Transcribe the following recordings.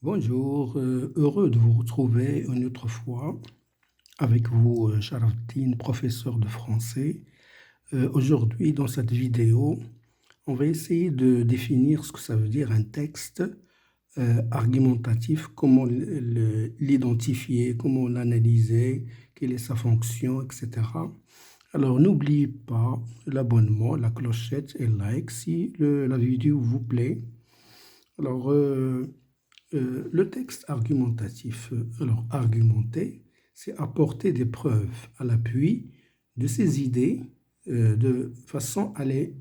Bonjour, heureux de vous retrouver une autre fois avec vous, Sharafdine, professeur de français. Aujourd'hui, dans cette vidéo, on va essayer de définir ce que ça veut dire un texte argumentatif, comment l'identifier, comment l'analyser, quelle est sa fonction, etc. Alors, n'oubliez pas l'abonnement, la clochette et le like si la vidéo vous plaît. Alors, le texte argumentatif, alors argumenter, c'est apporter des preuves à l'appui de ses idées de façon à les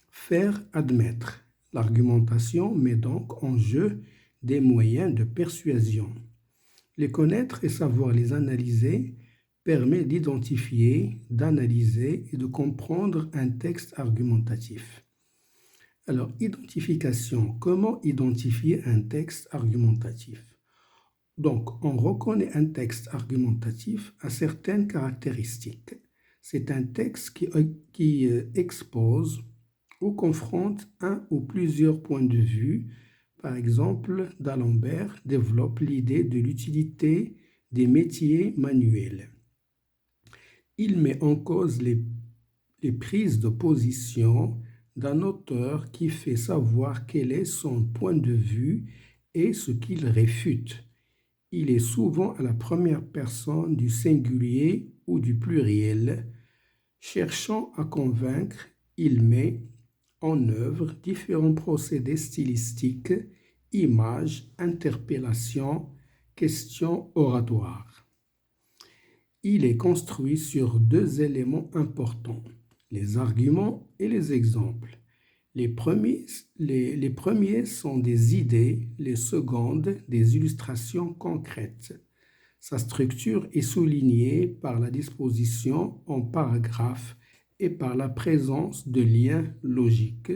faire admettre. L'argumentation met donc en jeu des moyens de persuasion. Les connaître et savoir les analyser permet d'identifier, d'analyser et de comprendre un texte argumentatif. Alors, identification. Comment identifier un texte argumentatif? Donc, on reconnaît un texte argumentatif à certaines caractéristiques. C'est un texte qui expose ou confronte un ou plusieurs points de vue. Par exemple, D'Alembert développe l'idée de l'utilité des métiers manuels. Il met en cause les prises de position d'un auteur qui fait savoir quel est son point de vue et ce qu'il réfute. Il est souvent à la première personne du singulier ou du pluriel. Cherchant à convaincre, il met en œuvre différents procédés stylistiques, images, interpellations, questions oratoires. Il est construit sur deux éléments importants, les arguments et les exemples. Les premiers sont des idées, les secondes des illustrations concrètes. Sa structure est soulignée par la disposition en paragraphes et par la présence de liens logiques.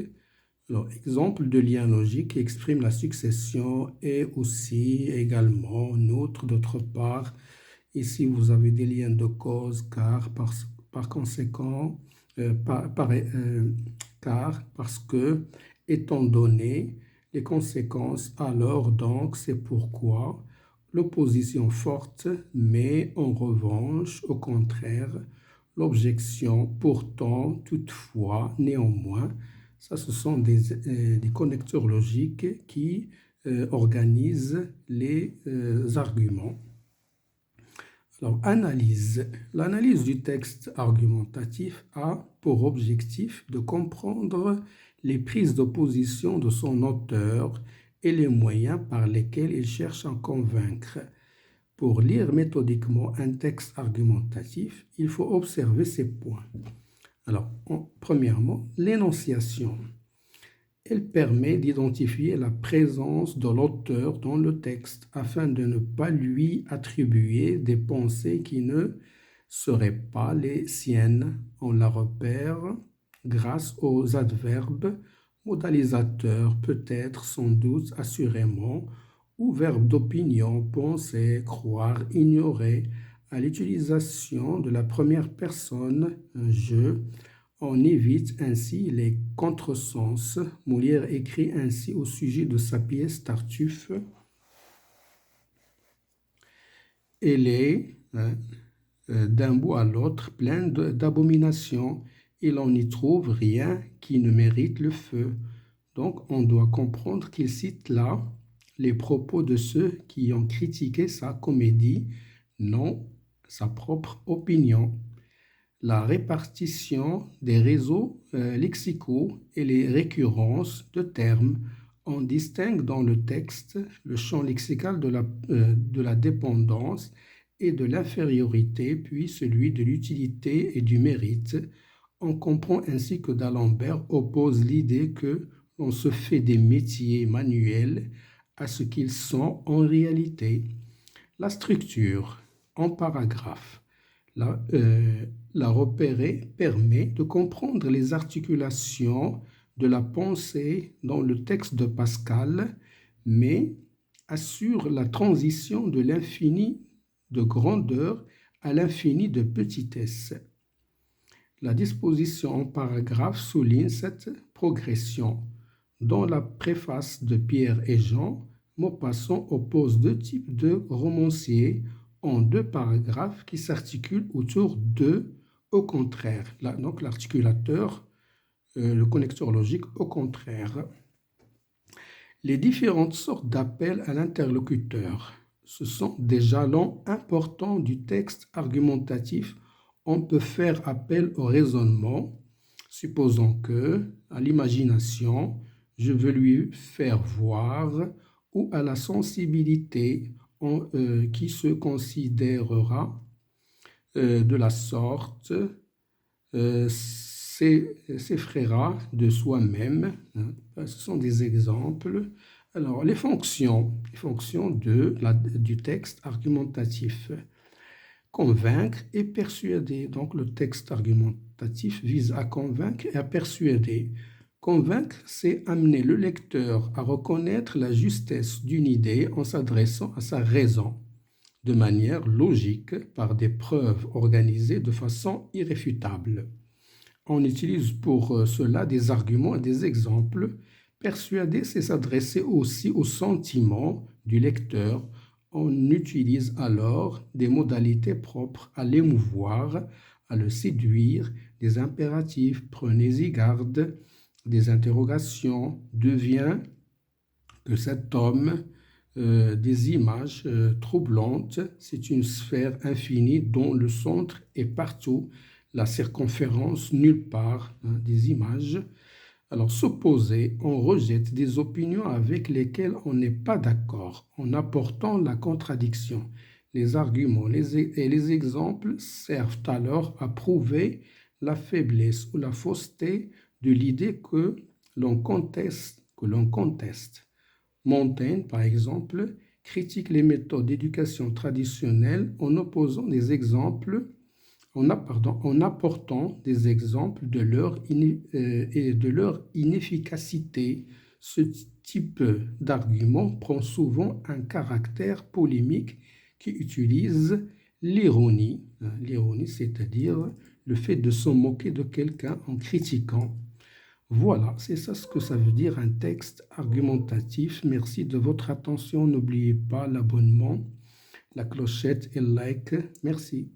Alors, exemple de lien logique qui exprime la succession et aussi également nôtre d'autre part. Ici, vous avez des liens de cause, car, par conséquent, car, parce que, étant donné les conséquences, alors donc, c'est pourquoi, l'opposition forte, mais en revanche, au contraire, l'objection, pourtant, toutefois, néanmoins, ça, ce sont des connecteurs logiques qui organisent les arguments. Alors, analyse. L'analyse du texte argumentatif a pour objectif de comprendre les prises de position de son auteur et les moyens par lesquels il cherche à convaincre. Pour lire méthodiquement un texte argumentatif, il faut observer ces points. Alors, premièrement, l'énonciation. Elle permet d'identifier la présence de l'auteur dans le texte afin de ne pas lui attribuer des pensées qui ne seraient pas les siennes. On la repère grâce aux adverbes, modalisateurs, peut-être, sans doute, assurément, ou verbes d'opinion, penser, croire, ignorer, à l'utilisation de la première personne, je. On évite ainsi les contresens. Molière écrit ainsi au sujet de sa pièce Tartuffe. Elle est, d'un bout à l'autre, pleine d'abominations, et l'on n'y trouve rien qui ne mérite le feu. Donc, on doit comprendre qu'il cite là les propos de ceux qui ont critiqué sa comédie, non sa propre opinion. La répartition des réseaux lexicaux et les récurrences de termes. On distingue dans le texte le champ lexical de la dépendance et de l'infériorité, puis celui de l'utilité et du mérite. On comprend ainsi que D'Alembert oppose l'idée que l'on se fait des métiers manuels à ce qu'ils sont en réalité. La structure en paragraphe. La repérer permet de comprendre les articulations de la pensée dans le texte de Pascal, mais assure la transition de l'infini de grandeur à l'infini de petitesse. La disposition en paragraphe souligne cette progression. Dans la préface de Pierre et Jean, Maupassant oppose deux types de romanciers en deux paragraphes qui s'articulent autour de au contraire. Là, donc l'articulateur, le connecteur logique au contraire. Les différentes sortes d'appels à l'interlocuteur. Ce sont des jalons importants du texte argumentatif. On peut faire appel au raisonnement, supposons que, à l'imagination, je veux lui faire voir, ou à la sensibilité qui se considérera de la sorte, s'effraiera de soi-même. Ce sont des exemples. Alors, les fonctions du texte argumentatif. Convaincre et persuader. Donc, le texte argumentatif vise à convaincre et à persuader. Convaincre, c'est amener le lecteur à reconnaître la justesse d'une idée en s'adressant à sa raison, de manière logique, par des preuves organisées de façon irréfutable. On utilise pour cela des arguments et des exemples. Persuader, c'est s'adresser aussi au sentiment du lecteur. On utilise alors des modalités propres à l'émouvoir, à le séduire, des impératifs, prenez-y garde, des interrogations, devient que cet homme, des images troublantes, c'est une sphère infinie dont le centre est partout, la circonférence nulle part, des images. Alors, s'opposer, on rejette des opinions avec lesquelles on n'est pas d'accord, en apportant la contradiction. Les arguments et les exemples servent alors à prouver la faiblesse ou la fausseté de l'idée que l'on conteste. Montaigne, par exemple, critique les méthodes d'éducation traditionnelles en opposant des exemples en apportant des exemples de leur inefficacité. Ce type d'argument prend souvent un caractère polémique qui utilise l'ironie. L'ironie, c'est-à-dire le fait de se moquer de quelqu'un en critiquant. Voilà, c'est ça ce que ça veut dire un texte argumentatif. Merci de votre attention. N'oubliez pas l'abonnement, la clochette et le like. Merci.